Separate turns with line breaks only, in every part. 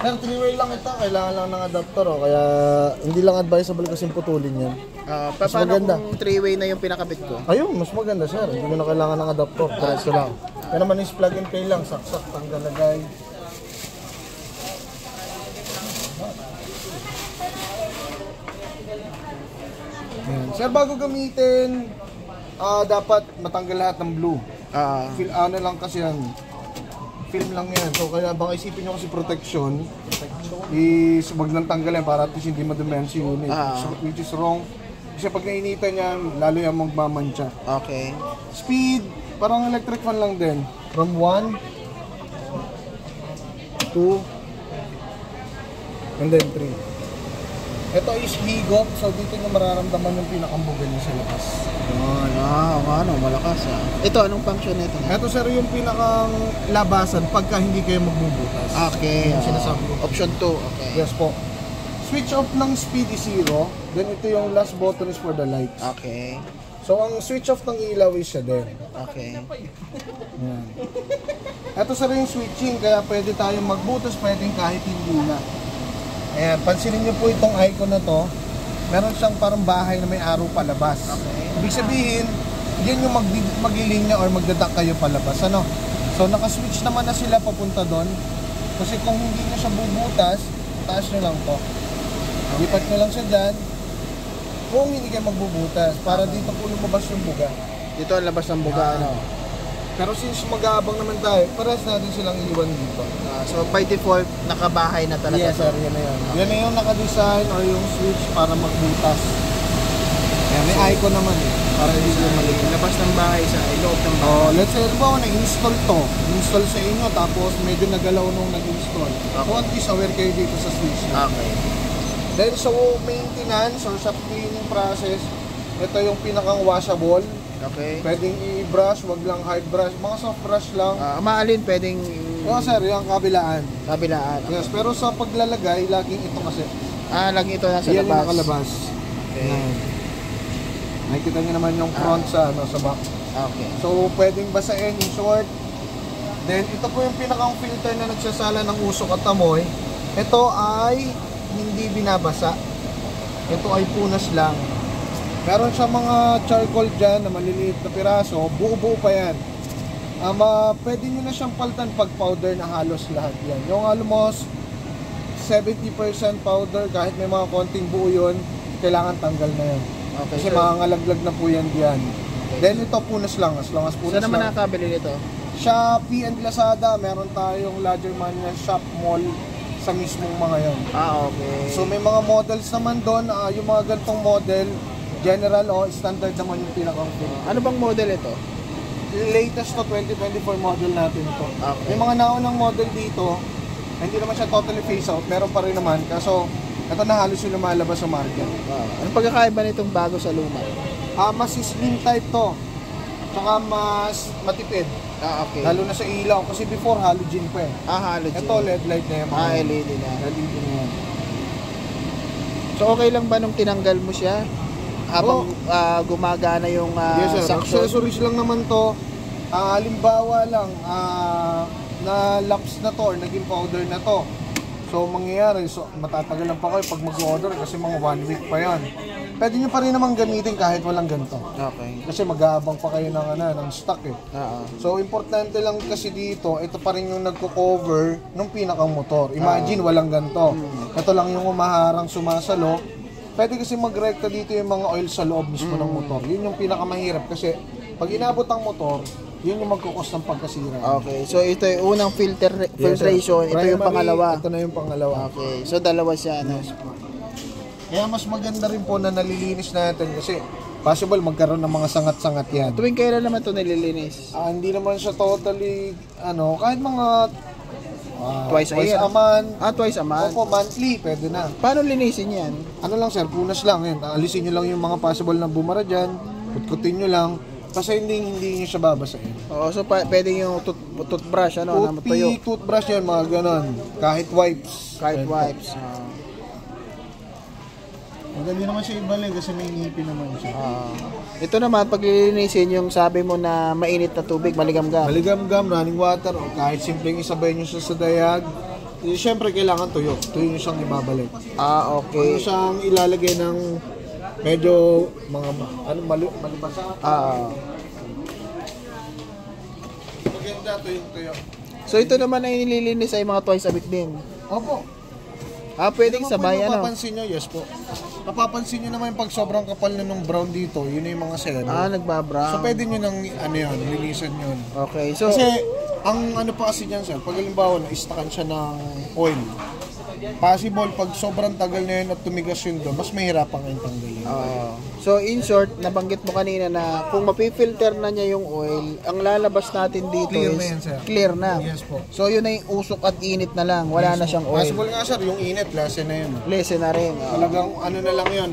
Pero 3-way lang ito, kailangan lang ng adapter kaya hindi lang advisable kasi putulin yan.
Paano kung 3-way na yung pinakabit ko?
Ayun, mas maganda sir, hindi mo na kailangan ng adapter, diretso lang. Yan naman is plug and play lang, saksak, tanggal lagay. Yan. Sir, bago gamitin, dapat matanggal lahat ng blue. Ano lang kasi yan, film lang yan. So kaya baka isipin nyo kasi protection is wag lang tanggalin para at least hindi madumi si unit. Which is wrong. Kasi pag nainitan yan, lalo yan magmamantsa.
Okay.
Speed, parang electric fan lang din. From 1, 2, and then 3. Ito is higop, so dito nyo mararamdaman yung pinakambugan niya sa labas.
Malakas Ito, anong function nito?
Ito sir, yung pinakang labasan pagka hindi kayo magbubutas.
Okay.
Yung sinasabi ko.
Option 2, okay.
Yes po. Switch off ng speed is 0, then ito yung last button is for the lights.
Okay.
So ang switch off ng ilaw is siya din.
Okay.
Yan. Ito sir yung switching, kaya pwede tayong magbutas, pwedeng kahit hindi na. Ayan, pansinin nyo po itong icon na to. Meron siyang parang bahay na may arrow palabas.
Okay.
Ibig sabihin, yan yung maglilinya or magdadak kayo palabas. Ano? So nakaswitch naman na sila papunta doon. Kasi kung hindi nyo siya bubutas, taas nyo lang to. Lipat nyo lang siya dyan. Kung hindi kayo magbubutas, para dito po lumabas yung buga.
Dito ang labas ng buga,
Pero since mag-aabang naman tayo, pares natin silang iwan dito.
So by default, nakabahay na talaga.
Yes sir, yan na yun. Yan na yung naka-design or yung switch para magbutas. Yan, may icon naman para hindi nyo maliit.
Labas ng bahay sa loob ng bahay.
Let's say, na-install to. Install sa inyo, tapos medyo nagalaw nung nag-install. So at least aware kayo dito sa switch na.
Okay.
Then sa maintenance or sa cleaning process, ito yung pinakang washable.
Okay.
Pwedeng i-brush, wag lang hard brush, mga soft brush lang.
Maalin pwedeng...
Sir, yung kabilaan.
Kabilaan.
Yes, pero sa paglalagay, laging ito kasi.
Laging ito nasa labas.
Yan yung nakalabas.
Okay.
Nakikita nyo naman yung front sa back.
Okay.
So, pwedeng basain in short. Then, ito po yung pinakang filter na nagsasala ng usok at amoy. Ito ay hindi binabasa. Ito ay punas lang. Meron siya mga charcoal dyan na maliliit na piraso, buo-buo pa yan. Pwede nyo na siyang paltan pag powder na halos lahat yan. Yung almost 70% powder, kahit may mga konting buo yun, kailangan tanggal na yan.
Okay,
kasi makangalaglag na po yan diyan. Okay. Then ito punas lang, as long as punas lang.
Saan naman nakakabili nito?
Shopee and Lazada, meron tayong larger mania shop mall sa mismong mga yon.
Okay.
So may mga models naman doon, yung mga gantong model, general o standard naman yung pinakang
ano bang model ito?
Latest to 2024 model natin ito.
Okay.
May mga naunang model dito, hindi naman siya totally phase out, meron pa rin naman. Kaso ito na halos yung lumalabas sa market.
Anong pagkakaiba nitong bago sa luma?
Mas slim type to. Tsaka mas matipid.
Okay.
Lalo na sa ilaw. Kasi before halogen pa eh.
Halogen.
Ito LED light na yan.
LED na.
LED na yan.
So okay lang ba nung tinanggal mo siya? Habang gumagana yung
yes, sir. Accessories lang naman to. Halimbawa lang, na laps na to or naging powder na to. So mangyayari, matatagal lang pa kayo pag mag-order kasi mga 1 week pa yan. Pwede nyo pa rin naman gamitin kahit walang ganito.
Okay.
Kasi mag-aabang pa kayo ng stock eh. So importante lang kasi dito, ito pa rin yung nagko-cover ng pinakang motor. Imagine walang ganito. Ito lang yung umaharang sumasalo. Pwede kasi mag-rekta dito yung mga oil sa loob mismo ng motor. Yun yung pinakamahirap kasi pag inabot ang motor, yun yung magkukos ng pagkasira.
Okay, so ito yung unang filtration, ito yung pangalawa.
Ito na yung pangalawa.
Okay, so dalawa siya.
Yes, kaya mas maganda rin po na nalilinis natin kasi possible magkaroon ng mga sangat-sangat yan.
Tuwing kailan naman ito nililinis?
Hindi naman siya totally, kahit mga
twice a
month.
Twice a month?
Opo, monthly, pwede na.
Paano linisin yan?
Ano lang sir, punas lang yan. Alisin nyo lang yung mga possible na bumara dyan, kutkutin nyo lang. Kasi hindi nyo siya babasahin.
Oo, so pwede yung toothbrush, na matuyo.
Toothbrush yan, mga ganon. Kahit wipes.
Kahit wipes.
Maganda naman siya ibalik kasi may ngipin naman siya.
Ito naman, pag lilinisin yung sabi mo na mainit na tubig, maligamgam.
Maligamgam, running water, o kahit simpleng isabay nyo siya sa dayag, Siyempre, kailangan tuyo. Tuyo siyang ibabalik.
Ah,
Tuyo
okay.
siyang ilalagay ng medyo mga malibasa. Maganda tuyo.
So ito naman ay nililinis ay mga twice a week din.
Opo.
Pwedeng sabay
Mapapansin nyo, yes po. Mapapansin nyo naman pag sobrang kapal na nung brown dito, yun na yung mga sero.
Nagbabrown.
So pwede nyo nang, linisan yun.
Okay, so...
Kasi, ang ano pa kasi dyan, sir, pag halimbawa, na-istakan siya ng oil, possible, pag sobrang tagal na yun at tumigas yun doon, mas mahirapan kayong tanggalin.
So in short, nabanggit mo kanina na kung mapifilter na niya yung oil, ang lalabas natin dito
Clear
is
na yan, sir.
clear na.
Yes po.
So yun ay usok at init na lang, wala na siyang oil.
Possible nga, sir, yung init, lase na yun.
Lesen na rin.
Talagang ano na lang yun,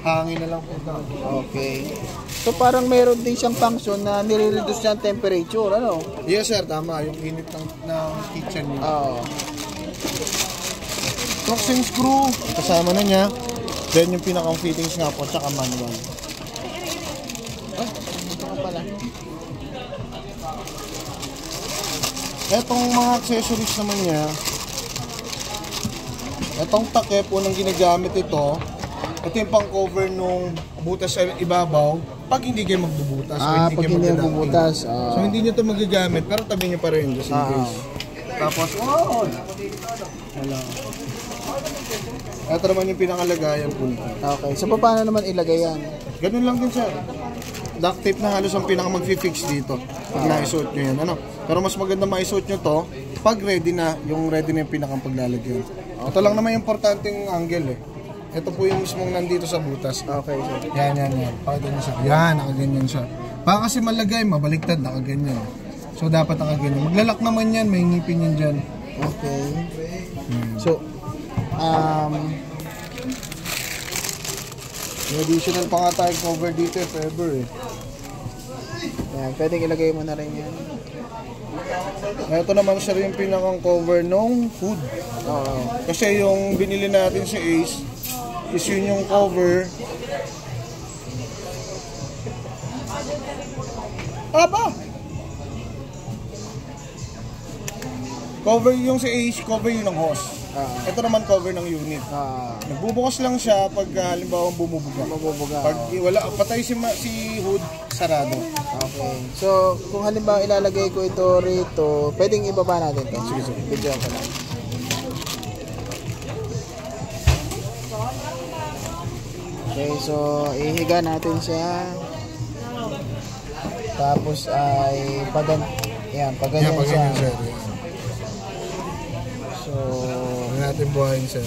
hangin na lang po.
Okay. So parang meron din siyang function na nire-reduce niya ang temperature, ano?
Yes, sir, tama. Yung init ng kitchen niyo. Torxing screw, kasama na niya. Then yung pinakang fittings nga po, tsaka manual.
Ito ka pala.
Etong mga accessories naman niya, etong takip, unang ginagamit ito yung pang cover nung butas sa ibabaw, pag hindi kayo magbubutas.
Pag hindi magbubutas.
So hindi nyo ito magagamit, pero tabi nyo pa rin just in case. Tapos, wala. Ito naman yung pinakalagayan po.
Okay, so paano naman ilagay yan?
Ganun lang din, sir. Duct tape na halos ang pinaka mag-fix dito pag naisuot nyo yan. Pero mas maganda maisuot nyo to pag ready na yung pinakang paglalagyan. Ito lang naman yung importanteng angle eh. Ito po yung mismong nandito sa butas.
Okay, sir.
Yan. Nakaganyan siya. Yan, nakaganyan siya. Baka kasi malagay, mabaliktad, nakaganyan. So dapat nakaganyan. Maglalak naman yan, may ngipin yan dyan.
Okay. So,
may additional pa nga tayong cover dito if ever eh.
Yan, pwedeng ilagay mo na rin yan.
Ito naman siya yung pinakang cover nung hood. Kasi yung binili natin si Ace is yun yung cover. Cover yung si Ace, cover yun ng hose. Ito naman cover ng unit. Nagbubukas lang siya pag halimbawa bumubuga. Pag wala, patay si hood, sarado.
Okay. So, kung halimbawa ilalagay ko ito rito, pwedeng ibaba natin ito.
Sige.
Video ko lang. Okay, so ihiga natin siya. Tapos ay paganyan siya.
Sir.
So,
natin buhayin, sir.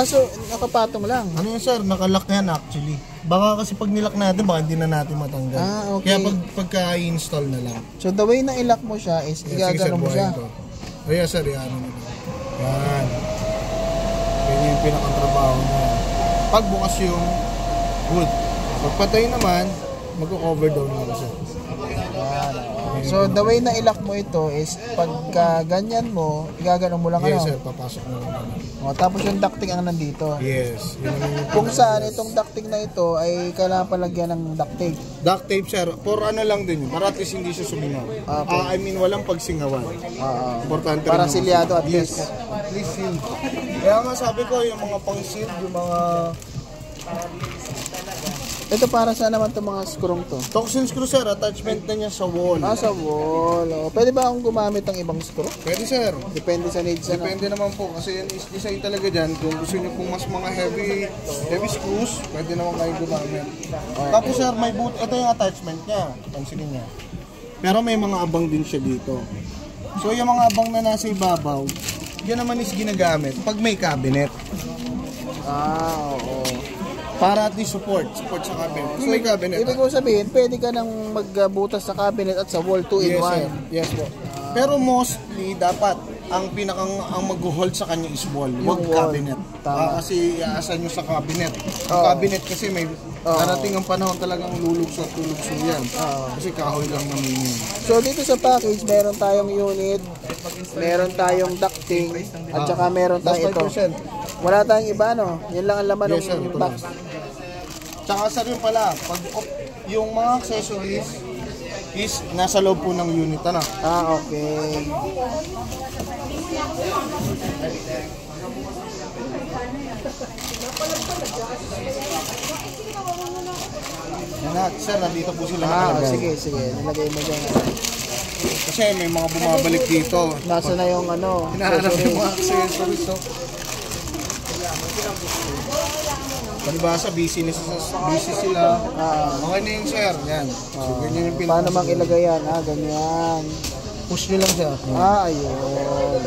so nakapatong lang.
Ano yun, sir? Nakalock yan actually. Baka kasi pag nilock natin, baka hindi na natin matanggal.
Okay.
Kaya pagka-install na lang.
So the way na ilock mo siya is igagano mo siya.
Ayan, sir, yan. Yan. Yan yung pinakatrabaho niya. Pag bukas yung hood. Pagpatay naman, mag-cover down lang siya.
So the way na ilock mo ito is pagka ganyan mo, igagano mo lang
Yes, sir, papasok mo lang.
Tapos yung ducting ang nandito.
Yes.
Kung saan itong ducting na ito ay kailangan palagyan ng duct tape.
Duct tape, sir, for ano lang din yun, para at least hindi siya sumingaw.
Okay.
I mean, walang pagsingawan. Importante
Para
rin
silyado at
yes.
least.
At least seal. Kaya nga sabi ko, yung mga pang-seal, yung mga...
Ito para saan naman itong mga screw to?
Torxing screw, sir, attachment na niya sa wall.
Sa wall. Pwede ba akong gumamit ng ibang screw?
Pwede, sir.
Depende sa needs.
Depende naman po kasi yan is design talaga dyan. Kung gusto nyo pong mas mga heavy screws, pwede naman kayo gumamit. Tapos, sir, may boot. Ito yung attachment niya. Pansinin niya. Pero may mga abang din siya dito. So yung mga abang na nasa ibabaw, yan naman is ginagamit pag may cabinet.
Oo.
Para at least support sa cabinet. So may cabinet.
Ibig ko sabihin, pwede ka nang magbutas sa cabinet at sa wall 2-in-1.
Yes po. Pero mostly dapat ang mag-hold sa kanya is wall, wag cabinet. Kasi iaasan nyo sa cabinet. Ang cabinet kasi may darating ang panahon talagang lulugso yan. Kasi kahoy lang naman yun.
So dito sa package, meron tayong unit, meron tayong ducting, at saka meron tayong ito. Wala tayong iba, no? Yan lang ang laman ng box.
Tsaka sir yun pala, pag yung mga accessories is nasa loob po ng unit, ano?
Okay.
Yan na, sir, nandito po sila
Sige. Nilagay mo dyan.
Kasi may mga bumabalik dito.
Nasa na yung ano,
Hinahanap yung mga accessories, no? Palibasa, busy sila. Okay na yun, sir. Yan. So, ganyan yung
Paano makilagay yan? Ganyan.
push nyo lang siya.
Ayun.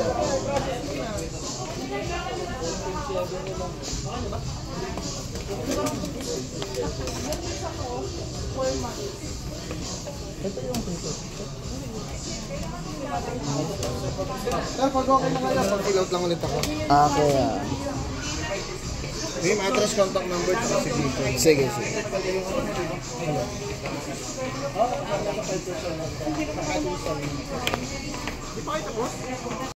Sir, pag okay na kayo, pag-fill out lang ulit ako.
Okay.
Name, address, contact number, tsaka
Sige.
signature.